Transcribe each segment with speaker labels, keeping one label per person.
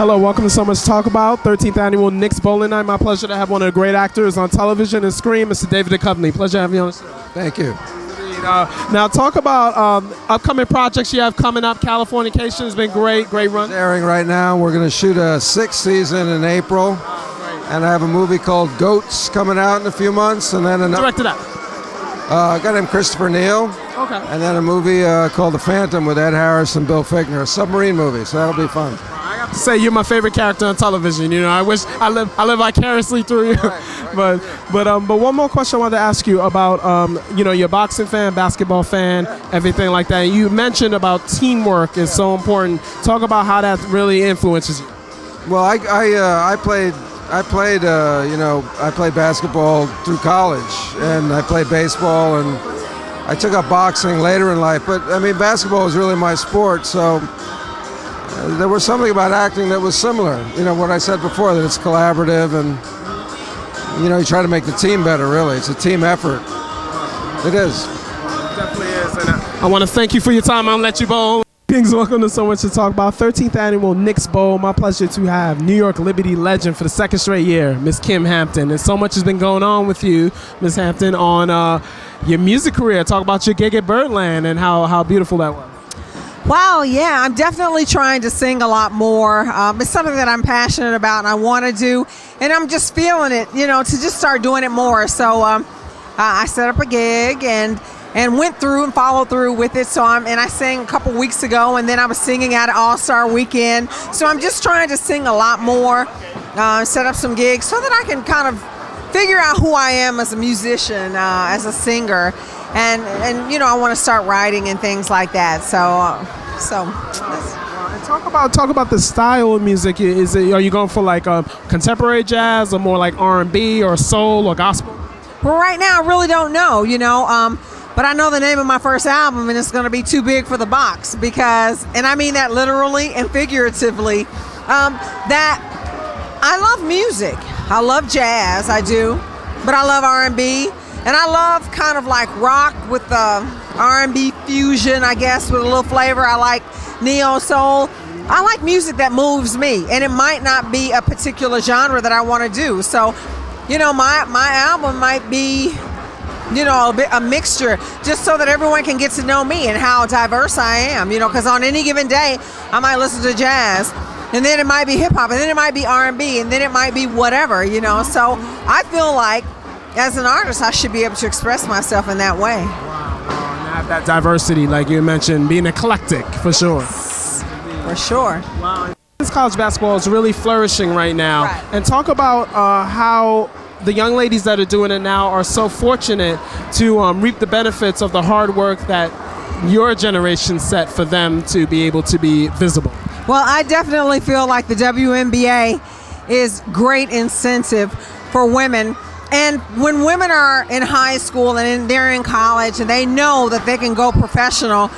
Speaker 1: Hello, welcome to So Much to Talk About, 13th Annual Knicks Bowl night. My pleasure to have one of the great actors on television and screen, Mr. David Duchovny. Pleasure having you on the show.
Speaker 2: Thank you.
Speaker 1: Now talk about upcoming projects you have coming up. Californication has been great run.
Speaker 2: It's airing right now. We're going to shoot a 6th season in April. And I have a movie called Goats coming out in a few months. And then
Speaker 1: Directed that?
Speaker 2: A guy named Christopher Neal.
Speaker 1: Okay.
Speaker 2: And then a movie called The Phantom with Ed Harris and Bill Fichtner, a submarine movie. So that'll be fun.
Speaker 1: I have to say you're my favorite character on television. You know, I wish I live vicariously through you. Right. But one more question I wanted to ask you about you're a boxing fan, basketball fan, everything like that. You mentioned about teamwork is so important. Talk about how that really influences you.
Speaker 2: Well, I played basketball through college, and I played baseball, and I took up boxing later in life. But I mean, basketball was really my sport, so there was something about acting that was similar. You know what I said before, that it's collaborative, and you try to make the team better. Really, it's a team effort. It is.
Speaker 1: It definitely is. And I want to thank you for your time. I'll let you bowl. Kings, welcome to So Much to Talk About, 13th Annual Knicks Bowl. My pleasure to have New York Liberty legend for the second straight year, Miss Kim Hampton. And so much has been going on with you, Miss Hampton, on your music career. Talk about your gig at Birdland and how beautiful that was.
Speaker 3: Wow, yeah, I'm definitely trying to sing a lot more. It's something that I'm passionate about and I want to do, and I'm just feeling it, to just start doing it more. So I set up a gig and went through and followed through with it. So I sang a couple weeks ago, and then I was singing at All-Star Weekend. So I'm just trying to sing a lot more, set up some gigs so that I can kind of figure out who I am as a musician, as a singer. And I want to start writing and things like that. So
Speaker 1: talk about the style of music. Are you going for like contemporary jazz or more like R&B or soul or gospel?
Speaker 3: Well, right now I really don't know, but I know the name of my first album, and it's going to be too big for the box because, and I mean that literally and figuratively, that I love music. I love jazz, I do, but I love R&B. And I love kind of like rock with the R&B fusion, I guess, with a little flavor. I like neo soul. I like music that moves me, and it might not be a particular genre that I want to do. So, my album might be, a mixture, just so that everyone can get to know me and how diverse I am. Because on any given day, I might listen to jazz, and then it might be hip hop, and then it might be R&B, and then it might be whatever. So I feel like, as an artist, I should be able to express myself in that way.
Speaker 1: Wow. And have that diversity, like you mentioned, being eclectic, for sure.
Speaker 3: For sure.
Speaker 1: Wow. College basketball is really flourishing right now.
Speaker 3: Right.
Speaker 1: And talk about how the young ladies that are doing it now are so fortunate to reap the benefits of the hard work that your generation set for them to be able to be visible.
Speaker 3: Well, I definitely feel like the WNBA is great incentive for women. And when women are in high school and they're in college and they know that they can go professional,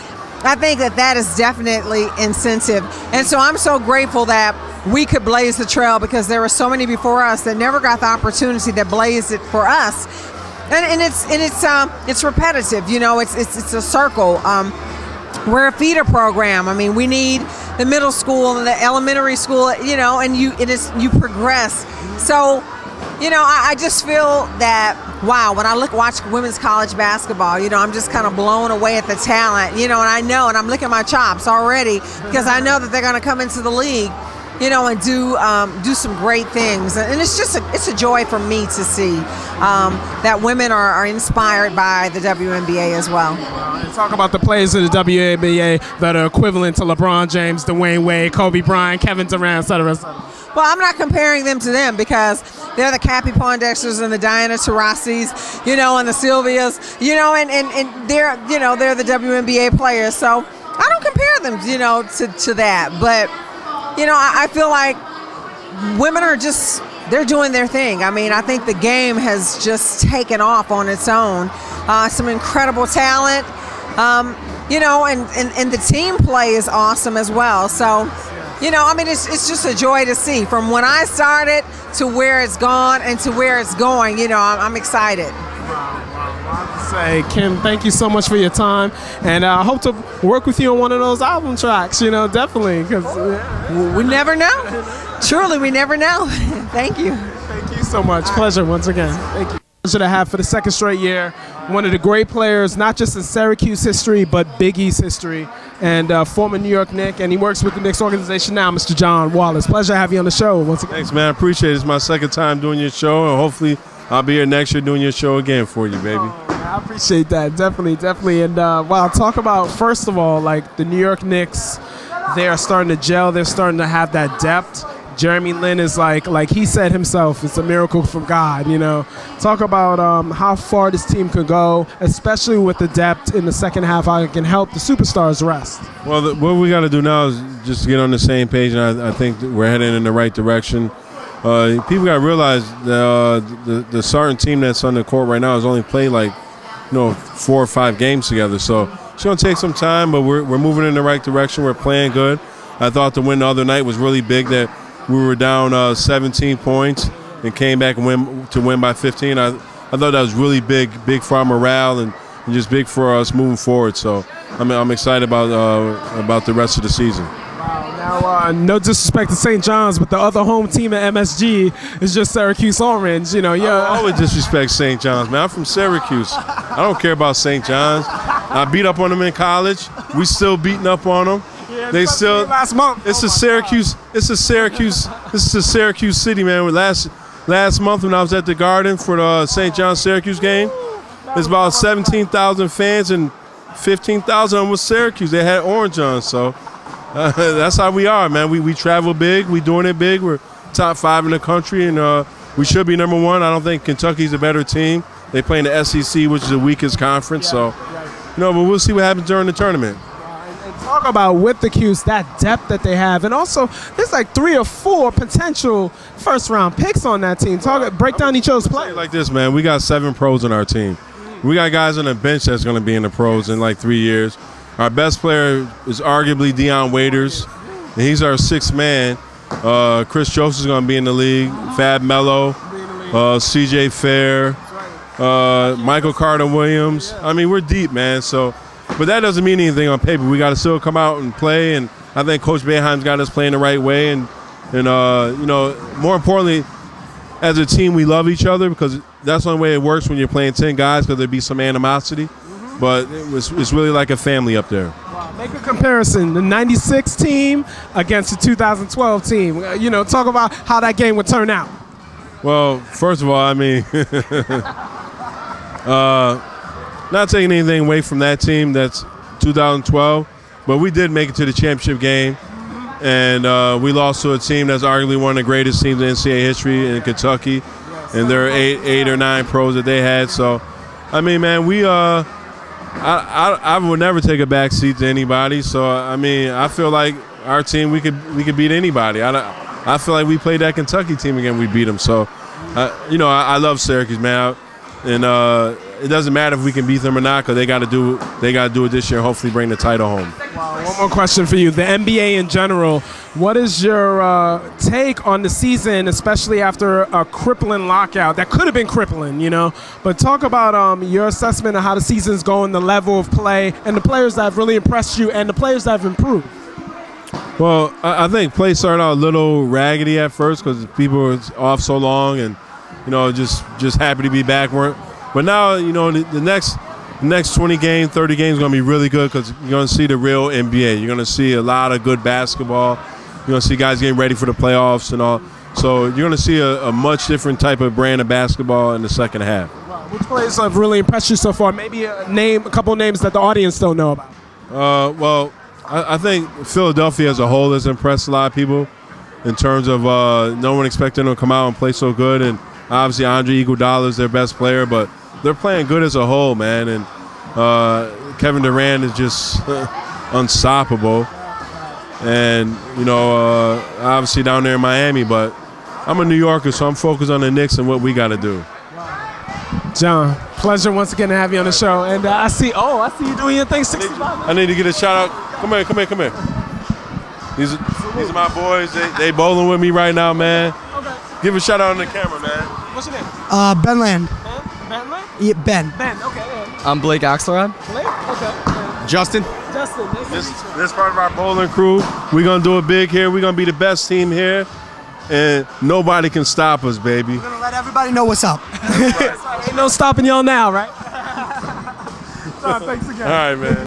Speaker 3: I think that is definitely incentive. And so I'm so grateful that we could blaze the trail because there were so many before us that never got the opportunity that blazed it for us. And it's repetitive, it's a circle. We're a feeder program. I mean, we need the middle school and the elementary school, and you progress. So, I just feel that, wow, when I watch women's college basketball, I'm just kind of blown away at the talent, and I'm licking my chops already because I know that they're going to come into the league, and do some great things. And it's a joy for me to see that women are inspired by the WNBA as well.
Speaker 1: And talk about the players of the WNBA that are equivalent to LeBron James, Dwayne Wade, Kobe Bryant, Kevin Durant, et cetera, et cetera.
Speaker 3: Well, I'm not comparing them to them because they're the Cappie Pondexters and the Diana Taurasi's, and the Sylvias, and they're the WNBA players. So I don't compare them, to that. But, I feel like women are they're doing their thing. I mean, I think the game has just taken off on its own. Some incredible talent, and the team play is awesome as well. So, it's just a joy to see from when I started to where it's gone and to where it's going. I'm excited.
Speaker 1: Wow. say. Kim, thank you so much for your time, and I hope to work with you on one of those album tracks. Definitely, because
Speaker 3: We never know. Truly, we never know. Thank you.
Speaker 1: Thank you so much. Pleasure once again. Thank you. Pleasure to have for the second straight year one of the great players, not just in Syracuse history, but Big East history, and former New York Knick, and he works with the Knicks organization now, Mr. John Wallace. Pleasure to have you on the show once again.
Speaker 4: Thanks, man. I appreciate it. It's my second time doing your show, and hopefully I'll be here next year doing your show again for you, baby.
Speaker 1: I appreciate that. Definitely. And talk about, first of all, like the New York Knicks, they're starting to gel. They're starting to have that depth. Jeremy Lin is like he said himself, it's a miracle from God, Talk about how far this team could go, especially with the depth in the second half, how it can help the superstars rest.
Speaker 4: Well, what we got to do now is just get on the same page, and I think that we're heading in the right direction. People got to realize the starting team that's on the court right now has only played 4 or 5 games together. So it's going to take some time, but we're moving in the right direction. We're playing good. I thought the win the other night was really big, that we were down 17 points and came back and win by 15. I thought that was really big for our morale and just big for us moving forward. So I'm excited about the rest of the season.
Speaker 1: Now, no disrespect to St. John's, but the other home team at MSG is just Syracuse Orange.
Speaker 4: I always disrespect St. John's, man. I'm from Syracuse. I don't care about St. John's. I beat up on them in college. We still beating up on them. They still
Speaker 1: last month.
Speaker 4: It's a Syracuse. This is a Syracuse city, man. Last month when I was at the Garden for the St. John's Syracuse game, there's about 17,000 fans and 15,000 of them was Syracuse. They had orange on, so that's how we are, man. We travel big. We doing it big. We're top 5 in the country, and we should be number 1. I don't think Kentucky's a better team. They play in the SEC, which is the weakest conference. So, but we'll see what happens during the tournament.
Speaker 1: Talk about with the Cuse, that depth that they have, and also there's 3 or 4 potential first-round picks on that team. Break down each other's play.
Speaker 4: Like this, man. We got 7 pros on our team. We got guys on the bench that's going to be in the pros in 3 years. Our best player is arguably Dion Waiters, and he's our 6th man. Chris Joseph's is going to be in the league. Fab Mello, C.J. Fair, Michael Carter-Williams. I mean, we're deep, man. But that doesn't mean anything on paper. We got to still come out and play, and I think Coach Boeheim's got us playing the right way. And more importantly, as a team, we love each other because that's the only way it works when you're playing 10 guys, because there'd be some animosity. But it's really like a family up there.
Speaker 1: Make a comparison, the 96 team against the 2012 team. Talk about how that game would turn out.
Speaker 4: Well, first of all, I mean, not taking anything away from that team, that's 2012, but we did make it to the championship game, and we lost to a team that's arguably one of the greatest teams in NCAA history in Kentucky, and there are 8 or 9 pros that they had. So, I mean, man, I would never take a back seat to anybody. So, I mean, I feel like our team, we could beat anybody. I feel like we played that Kentucky team again, we beat them. So, I love Syracuse, man, and it doesn't matter if we can beat them or not, because they got to do it this year and hopefully bring the title home.
Speaker 1: One more question for you. The NBA in general, what is your take on the season, especially after a crippling lockout that could have been crippling, But talk about your assessment of how the season's going, the level of play, and the players that have really impressed you and the players that have improved.
Speaker 4: Well, I think play started out a little raggedy at first because people were off so long, and just happy to be back. But now, the next 20 games, 30 games is going to be really good because you're going to see the real NBA. You're going to see a lot of good basketball. You're going to see guys getting ready for the playoffs and all. So you're going to see a much different type of brand of basketball in the second half.
Speaker 1: Which players have really impressed you so far? Maybe a couple of names that the audience don't know about.
Speaker 4: Well, I think Philadelphia as a whole has impressed a lot of people in terms of no one expecting them to come out and play so good. And obviously Andre Iguodala is their best player, but they're playing good as a whole, man. And Kevin Durant is just unstoppable. And, obviously down there in Miami, but I'm a New Yorker, so I'm focused on the Knicks and what we got to do.
Speaker 1: John, pleasure once again to have you on the show. And I see you doing your thing 65.
Speaker 4: I need to get a shout out. Come here. These are my boys. They bowling with me right now, man.
Speaker 1: Okay.
Speaker 4: Give a shout out on the camera, man.
Speaker 1: What's your name?
Speaker 5: Ben Land.
Speaker 1: Ben? Ben Land?
Speaker 5: Yeah, Ben.
Speaker 1: Ben, okay. Yeah.
Speaker 5: I'm Blake Axelrod.
Speaker 1: Blake? Okay.
Speaker 5: Justin.
Speaker 1: Justin, nice to meet you.
Speaker 4: This part of our bowling crew, we're going to do it big here. We're going to be the best team here, and nobody can stop us, baby.
Speaker 6: We're gonna let everybody know what's up.
Speaker 1: Ain't no stopping y'all now, right? All right, thanks again.
Speaker 4: All right, man.